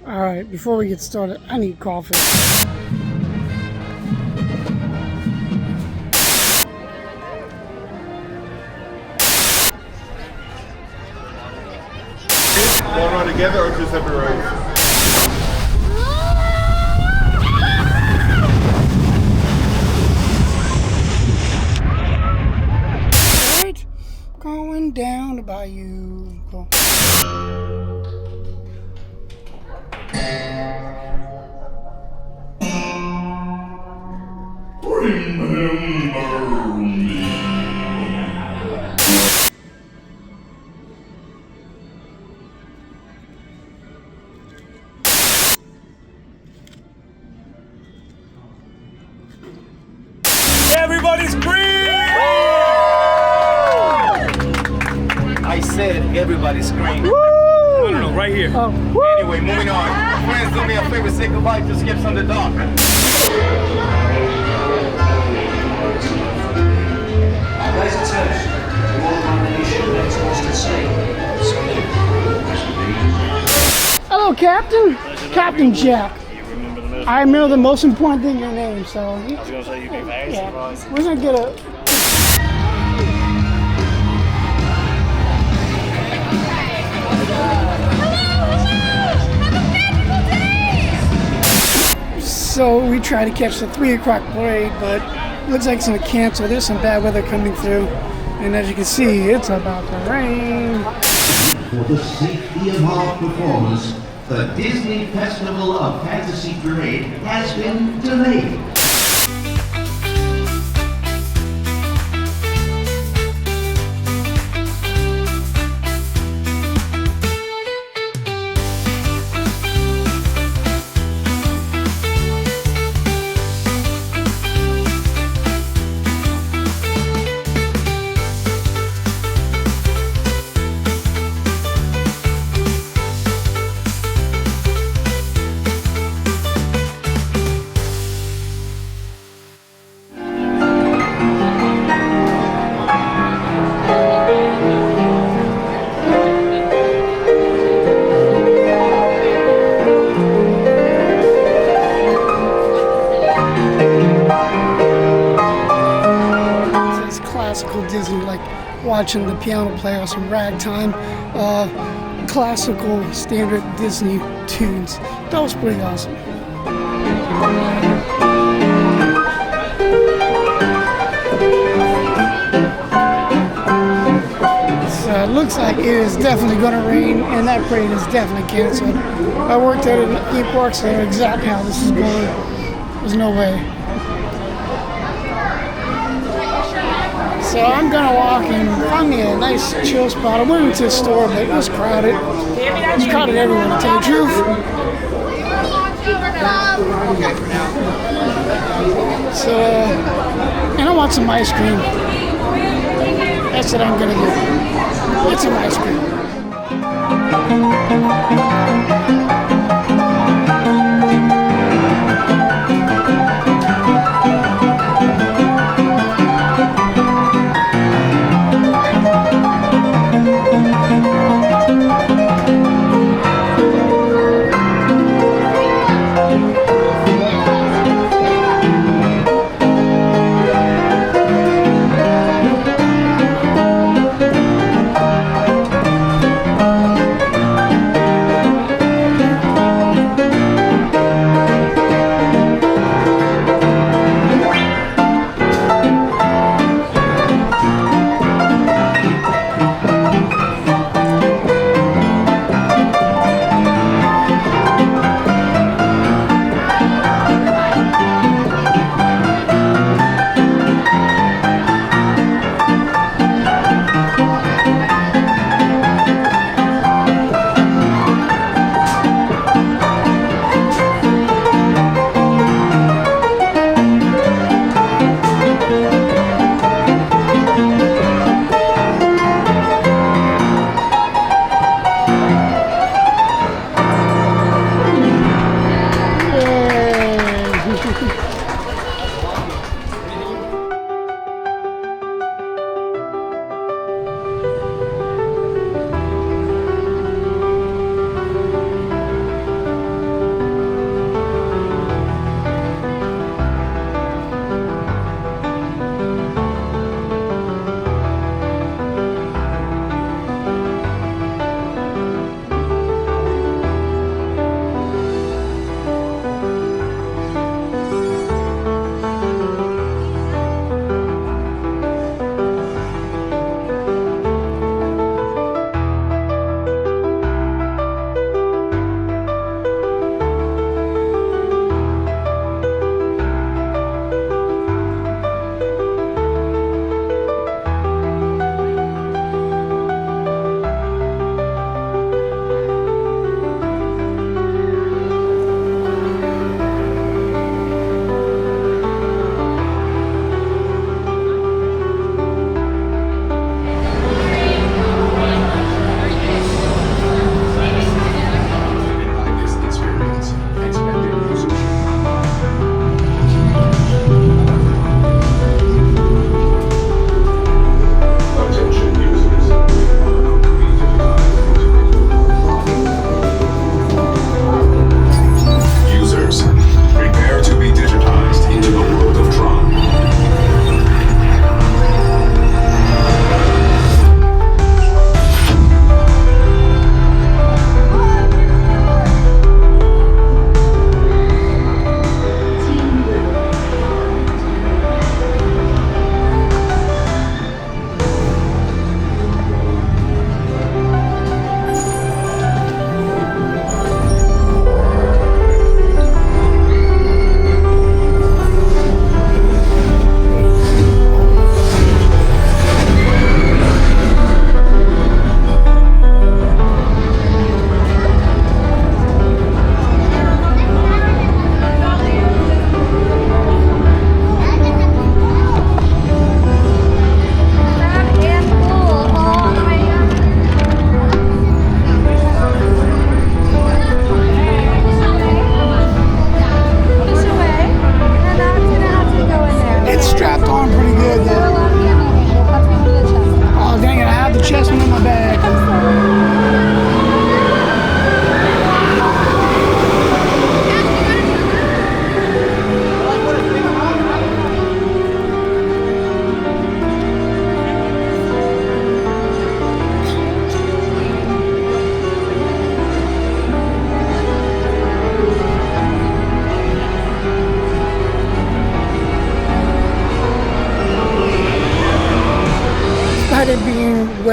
Alright, before we get started, I need coffee. One run together or two separate runs? Right, going down the bayou. Cool. Remember me. Everybody scream! I said everybody scream. No, right here. Oh, Anyway, moving on. Friends, do me a favor, say goodbye to Skips on the dock. I raise a toast to all my nation that wants to say, hello, Captain. Captain Jack. I remember the most important thing in your name, so. I was gonna say you'd be very surprised. We're gonna get a. So we try to catch the 3 o'clock parade, but it looks like it's gonna cancel. There's some bad weather coming through, and as you can see, it's about to rain. For the safety of our performers, the Disney Festival of Fantasy Parade has been delayed. Classical Disney, like watching the piano player, some ragtime, classical standard Disney tunes. That was pretty awesome. So it looks like it is definitely going to rain, and that parade is definitely canceled. I worked at a theme park, so I know exactly how this is going. There's no way. So I'm gonna walk and find me a nice chill spot. I went into the store, but it was crowded. It was crowded everywhere, to tell you the truth. So, and I want some ice cream. That's what I'm gonna do. Get some ice cream.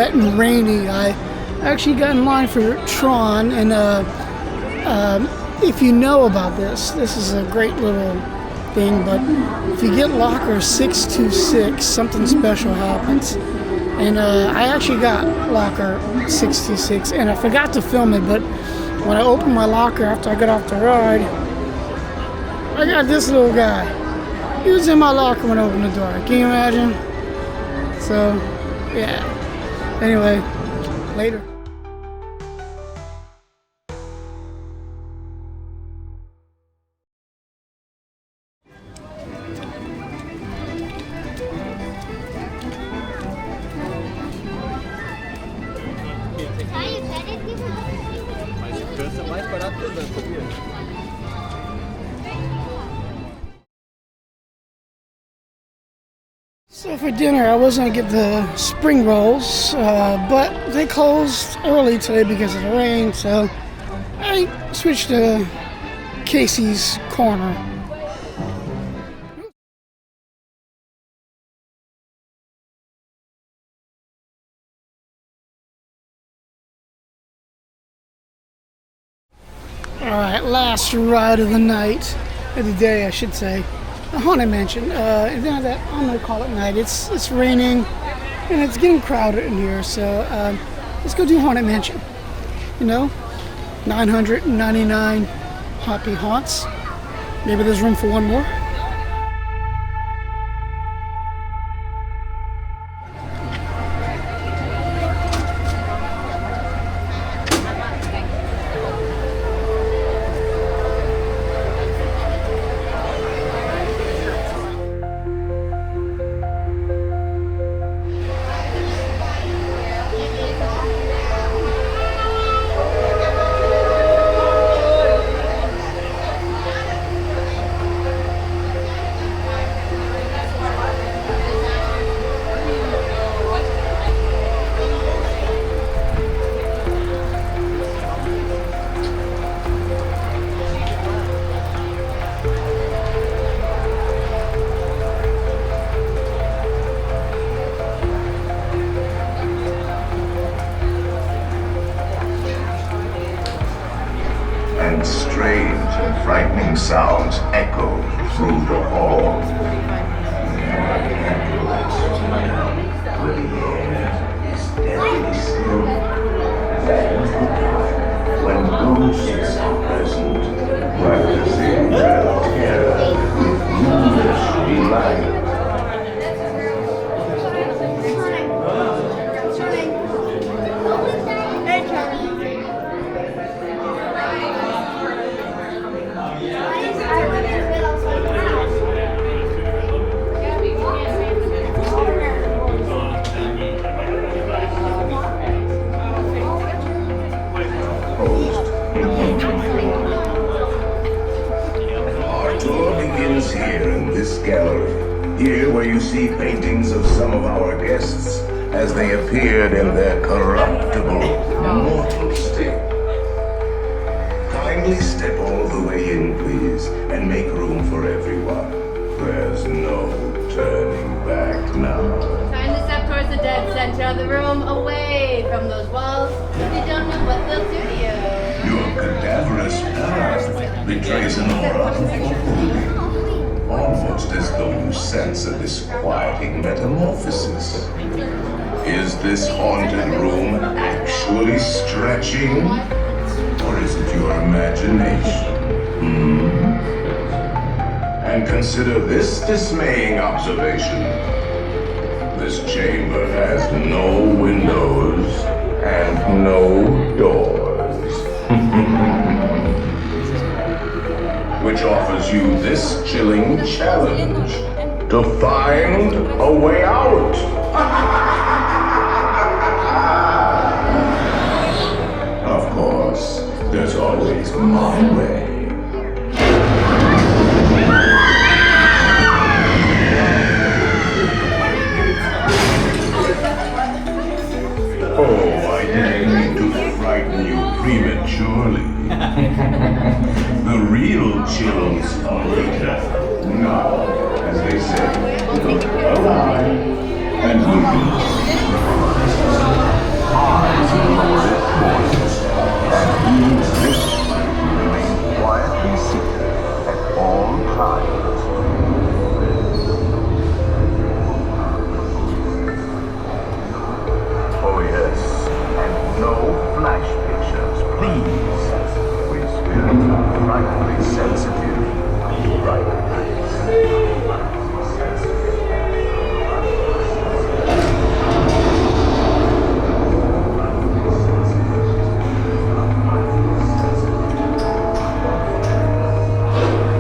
wet and rainy, I actually got in line for TRON, and if you know about this is a great little thing, but if you get locker 626, something special happens. And I actually got locker 626, and I forgot to film it, but when I opened my locker after I got off the ride, I got this little guy. He was in my locker when I opened the door. Can you imagine? So, yeah. Anyway, later. So for dinner, I was going to get the spring rolls, but they closed early today because of the rain, so I switched to Casey's Corner. Alright, last ride of the night, of the day I should say. The Haunted Mansion. And now that I'm gonna call it night. It's raining and it's getting crowded in here, so let's go do Haunted Mansion. You know, 999 happy haunts. Maybe there's room for one more. And strange and frightening sounds echo through the hall. The air is deadly still. That is the time when ghosts are present, practicing their terror with ghoulish delight. Here in this gallery, here where you see paintings of some of our guests as they appeared in their corruptible, mortal state. Kindly step all the way in, please, and make room for everyone. There's no turning back now. Time to step towards the dead center of the room, away from those walls. You don't know what they'll do to you. Your cadaverous past betrays an aura of foreboding. Almost as though you sense a disquieting metamorphosis. Is this haunted room actually stretching? Or is it your imagination? And consider this dismaying observation. This chamber has no windows and no doors. Which offers you this chilling challenge to find a way out. Of course, there's always my way. Oh, I didn't mean to frighten you prematurely. The real chills are later. Now, as they say, look alive. and movies. Eyes lowered voices, and you listen to remain quietly seated at all times. Oh yes, and no flash pictures, please. We spirits are frightfully sensitive. Right.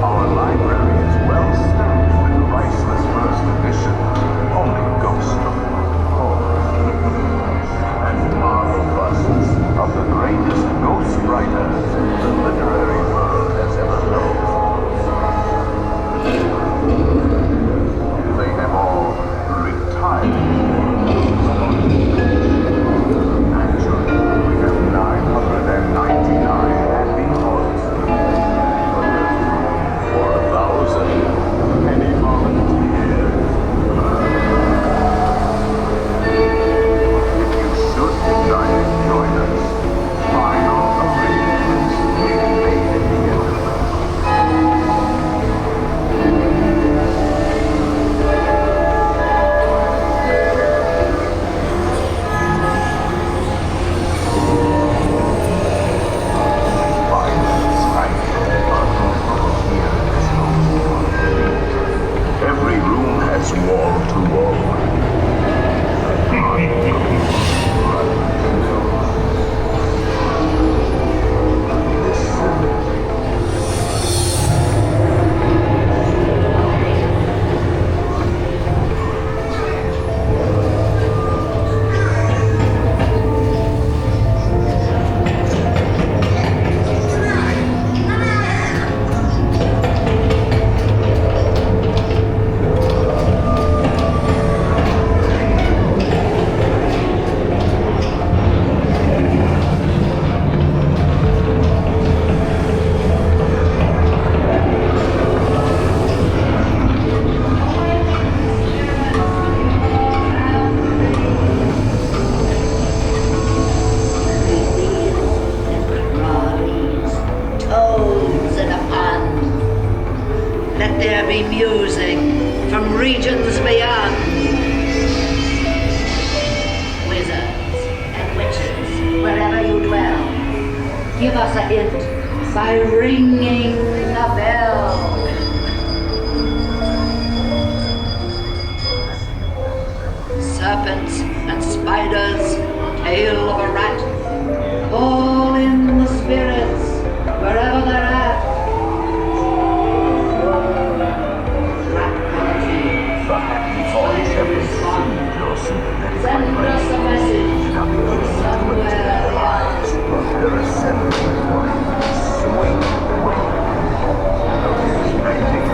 Our library is well stacked with priceless first edition, only ghost and marble busts of the greatest ghost writers the literary world has ever known. They have all retired. Actually, we have 999 happy thoughts. For 1,000 penny volunteers. If you should decide to join us, final arrangements may be made at the end of the every room has wall to wall. Toads in a pond. Let there be music from regions beyond. Wizards and witches, wherever you dwell, give us a hint by ringing the bell. Serpents and spiders, tail of a rat, call in the spirits wherever they're at. The happy voice have received your sympathetic Send us a message somewhere lives, but their assembling point, swing wing of expecting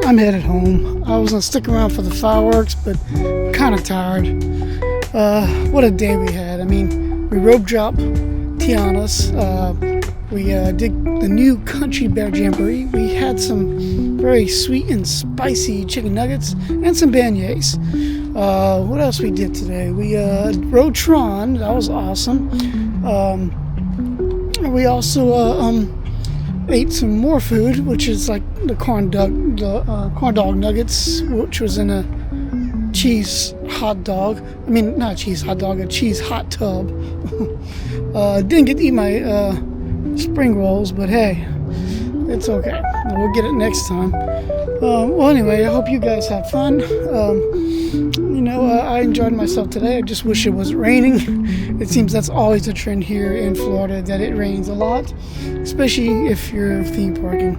I'm headed home. I was gonna stick around for the fireworks, but I'm kind of tired. What a day we had. I mean, we rope dropped Tiana's. We did the new Country Bear Jamboree. We had some very sweet and spicy chicken nuggets and some beignets. What else we did today? We rode TRON. That was awesome. We also ate some more food, which is like the corn dog nuggets, which was in a cheese hot dog. I mean, not a cheese hot dog, a cheese hot tub. Didn't get to eat my spring rolls, but hey, it's okay. We'll get it next time. Well, anyway, I hope you guys had fun. I enjoyed myself today. I just wish it wasn't raining. It seems that's always a trend here in Florida, that it rains a lot, especially if you're theme parking.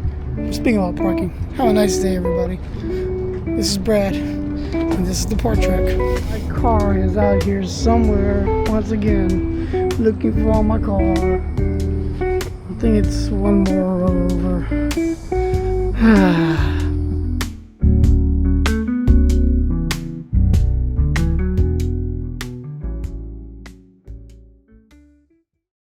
Speaking about parking, have a nice day, everybody. This is Brad, and this is the Port Trek. My car is out here somewhere, once again, looking for my car. I think it's one more row over.